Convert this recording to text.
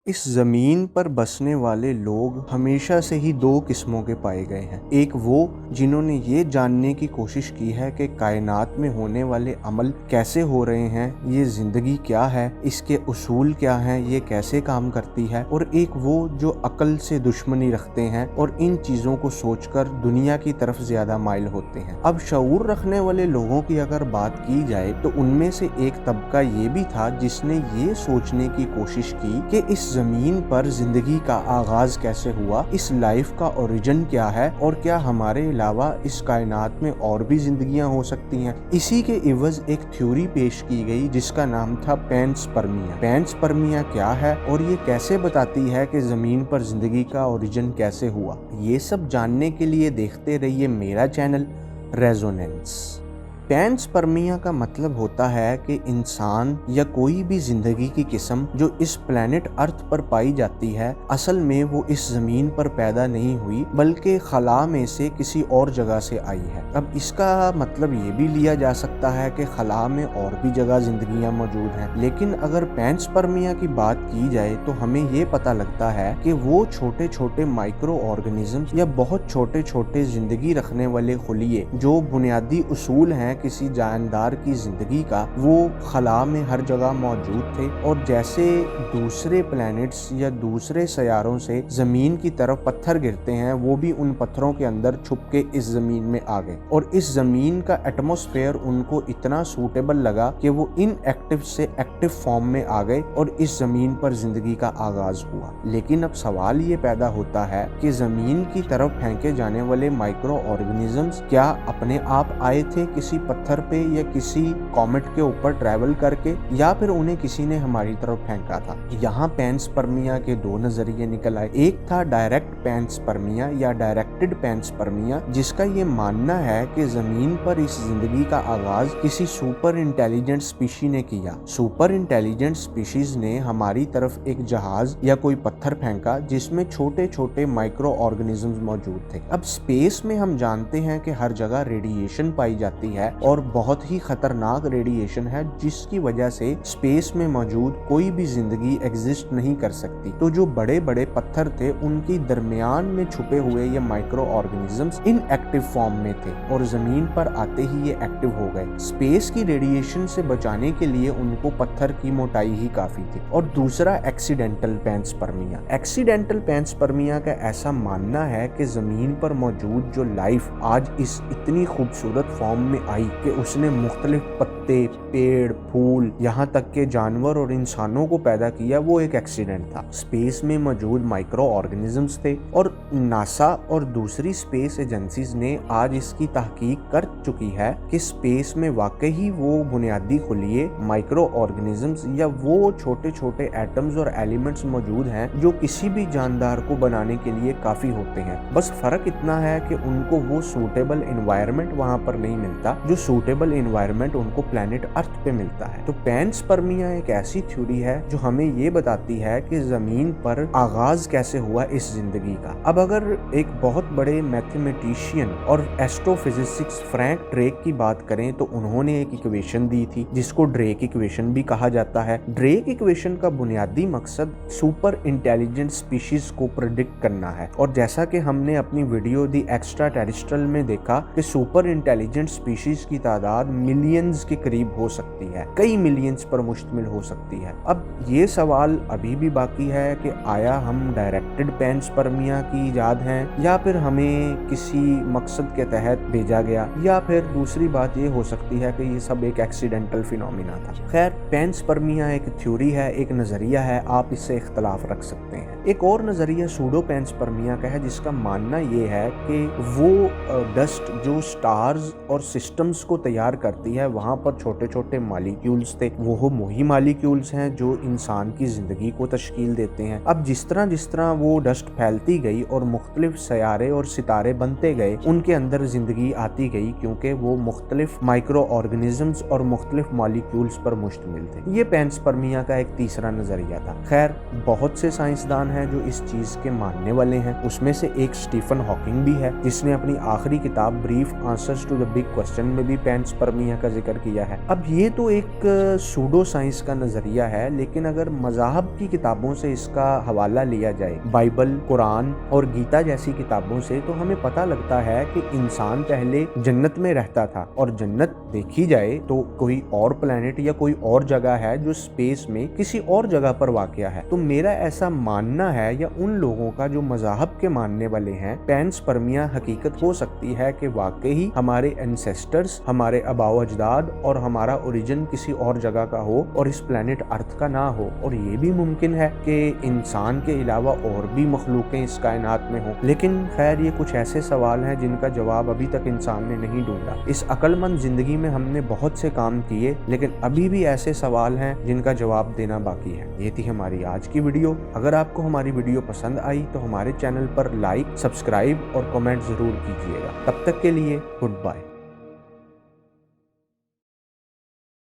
इस ज़मीन पर बसने वाले लोग हमेशा से ही दो किस्मों के पाए गए हैं। एक वो जिन्होंने ये जानने की कोशिश की है कि कायनात में होने वाले अमल कैसे हो रहे हैं, ये ज़िंदगी क्या है, इसके उसूल क्या हैं, ये कैसे काम करती है। और एक वो जो अक्ल से दुश्मनी रखते हैं और इन चीज़ों को सोचकर दुनिया की तरफ ज़्यादा माइल होते हैं। अब शऊर रखने वाले लोगों की अगर बात की जाए तो उनमें से एक तबका ये भी था जिसने ये सोचने की कोशिश की कि इस ज़मीन पर जिंदगी का आगाज कैसे हुआ, इस लाइफ का ओरिजिन क्या है और क्या हमारे अलावा इस कायनात में और भी जिंदगियां हो सकती हैं। इसी के इवज एक थ्योरी पेश की गई जिसका नाम था पैंसपर्मिया। पैंसपर्मिया क्या है और ये कैसे बताती है कि जमीन पर जिंदगी का ओरिजिन कैसे हुआ, ये सब जानने के लिए देखते रहिए मेरा चैनल रेजोनेंस। पैंसपर्मिया का मतलब होता है कि इंसान या कोई भी जिंदगी की किस्म जो इस प्लेनेट अर्थ पर पाई जाती है, असल में वो इस जमीन पर पैदा नहीं हुई बल्कि खला में से किसी और जगह से आई है। अब इसका मतलब ये भी लिया जा सकता है कि खला में और भी जगह जिंदगियां मौजूद हैं, लेकिन अगर पैंसपर्मिया की बात की जाए तो हमें ये पता लगता है कि वो छोटे छोटे माइक्रो ऑर्गेनिजम्स या बहुत छोटे छोटे जिंदगी रखने वाले खुलिये जो बुनियादी उसूल हैं किसी जानदार की जिंदगी का, वो खला में हर जगह मौजूद थे। और जैसे दूसरे प्लैनेट्स या दूसरे सयारों से जमीन की तरफ पत्थर गिरते हैं, वो भी उन पत्थरों के अंदर छुप के इस जमीन में आ गए और इस जमीन का एटमॉस्फेयर उनको इतना सूटेबल लगा कि वो इनएक्टिव से एक्टिव फॉर्म में आ गए और इस जमीन पर जिंदगी का आगाज हुआ। लेकिन अब सवाल ये पैदा होता है कि जमीन की तरफ फेंके जाने वाले माइक्रो ऑर्गेनिजम्स क्या अपने आप आए थे किसी पत्थर पे या किसी कॉमेट के ऊपर ट्रैवल करके, या फिर उन्हें किसी ने हमारी तरफ फेंका था। यहाँ पैंसपर्मिया के दो नजरिए निकल आए। एक था डायरेक्ट पैंसपर्मिया या डायरेक्टेड पैंसपर्मिया, जिसका ये मानना है कि जमीन पर इस जिंदगी का आगाज किसी सुपर इंटेलिजेंट स्पीशी ने किया। सुपर इंटेलिजेंट स्पीशीज ने हमारी तरफ एक जहाज या कोई पत्थर फेंका जिसमें छोटे छोटे माइक्रो ऑर्गेनिजम्स मौजूद थे। अब स्पेस में हम जानते हैं कि हर जगह रेडिएशन पाई जाती है और बहुत ही खतरनाक रेडिएशन है जिसकी वजह से स्पेस में मौजूद कोई भी जिंदगी एग्जिस्ट नहीं कर सकती। तो जो बड़े बड़े पत्थर थे उनके दरमियान में छुपे हुए ये माइक्रो ऑर्गेनिजम्स इनएक्टिव फॉर्म में थे और जमीन पर आते ही ये एक्टिव हो गए। स्पेस की रेडिएशन से बचाने के लिए उनको पत्थर की मोटाई ही काफी थी। और दूसरा एक्सीडेंटल पैंसपर्मिया। एक्सीडेंटल पैंसपर्मिया का ऐसा मानना है कि जमीन पर मौजूद जो लाइफ आज इस इतनी खूबसूरत फॉर्म में आई कि उसने मुख्तलिफ पत्ते, पेड़, फूल, यहाँ तक के जानवर और इंसानों को पैदा किया, वो एक एक्सीडेंट था। स्पेस में मौजूद माइक्रो ऑर्गेनिजम्स थे और नासा और दूसरी स्पेस एजेंसीज ने आज इसकी तहकीक कर चुकी है कि स्पेस में वाकई वो बुनियादी खुलिये माइक्रो ऑर्गेनिजम्स या वो छोटे छोटे एटम्स और एलिमेंट्स मौजूद हैं जो किसी भी जानदार को बनाने के लिए काफी होते हैं। बस फर्क इतना है कि उनको वो सूटेबल एनवायरनमेंट वहां पर नहीं मिलता जो सूटेबल एनवायरनमेंट उनको प्लेनेट अर्थ पे मिलता है। तो पैंसपर्मिया एक ऐसी थ्योरी है जो हमें ये बताती है कि जमीन पर आगाज कैसे हुआ इस जिंदगी का। अब अगर एक बहुत बड़े मैथमेटिशियन और एस्ट्रोफिजिसिस्ट फ्रैंक ड्रेक की बात करें तो उन्होंने एक इक्वेशन दी थी जिसको ड्रेक इक्वेशन भी कहा जाता है। ड्रेक इक्वेशन का बुनियादी मकसद सुपर इंटेलिजेंट स्पीशीज को प्रेडिक्ट करना है। और जैसा कि हमने अपनी वीडियो दी एक्स्ट्रा टेरेस्ट्रियल में देखा कि सुपर इंटेलिजेंट स्पीशीज की तादाद मिलियंस के करीब हो सकती है, कई मिलियंस पर मुश्तमिल हो सकती है। अब ये सवाल अभी भी बाकी है कि आया हम डायरेक्टेड पैंसपर्मिया की इजाद हैं या फिर हमें किसी मकसद के तहत भेजा गया, या फिर दूसरी बात ये हो सकती है कि ये सब एक एक्सीडेंटल फिनोमिना था। खैर, पैंसपर्मिया एक थ्योरी है, एक नजरिया है, आप इससे इख्तलाफ रख सकते हैं। एक और नजरिया सूडो पैंसपर्मिया का है जिसका मानना ये है कि वो डस्ट जो स्टार्स और सिस्टम्स को तैयार करती है वहाँ पर छोटे छोटे मॉलिक्यूल्स थे, वो वही मॉलिक्यूल्स हैं जो इंसान की जिंदगी को तश्कील देते हैं। अब जिस तरह वो डस्ट फैलती गई और मुख्तलिफ सयारे और सितारे बनते गए, उनके अंदर जिंदगी आती गई क्योंकि वो मुख्तलिफ माइक्रो ऑर्गेनिजम्स और मुख्तलिफ मॉलिक्यूल्स पर मुश्तमिल थे। ये पैंसपर्मिया का एक तीसरा नजरिया था। खैर, बहुत से साइंसदान ہیں जो इस चीज के मानने वाले हैं। उसमें से एक स्टीफन हॉकिंग भी है, जिसने अपनी आखिरी किताब brief answers to the big question में भी पैंसपर्मिया का जिक्र किया है। अब ये तो एक सूडो साइंस का नजरिया है, लेकिन अगर मज़ाहब की किताबों से इसका हवाला लिया जाए, बाइबल, कुरान और गीता जैसी किताबों से, तो हमें पता लगता है कि इंसान पहले जन्नत में रहता था, और जन्नत देखी जाए तो कोई और प्लेनेट या कोई और जगह है जो स्पेस में किसी और जगह पर वाक़या है। तो मेरा ऐसा मानना है, या उन लोगों का जो मज़ाहब के मानने वाले हैं, पैंसपर्मिया हकीकत हो सकती है कि वाकई हमारे एंसेस्टर्स, हमारे आबाओ अजदाद और हमारा ओरिजिन किसी और जगह का हो और इस प्लेनेट अर्थ का ना हो। और ये भी मुमकिन है कि इंसान के अलावा और भी मखलूकें इस कायनात में हों। लेकिन खैर, ये कुछ ऐसे सवाल हैं जिनका जवाब अभी तक इंसान ने नहीं ढूंढा। इस अक्लमंद जिंदगी में हमने बहुत से काम किए, लेकिन अभी भी ऐसे सवाल हैं जिनका जवाब देना बाकी है। ये थी हमारी आज की वीडियो। अगर आपको हमारी वीडियो पसंद आई तो हमारे चैनल पर लाइक, सब्सक्राइब और कमेंट जरूर कीजिएगा। तब तक के लिए गुड बाय।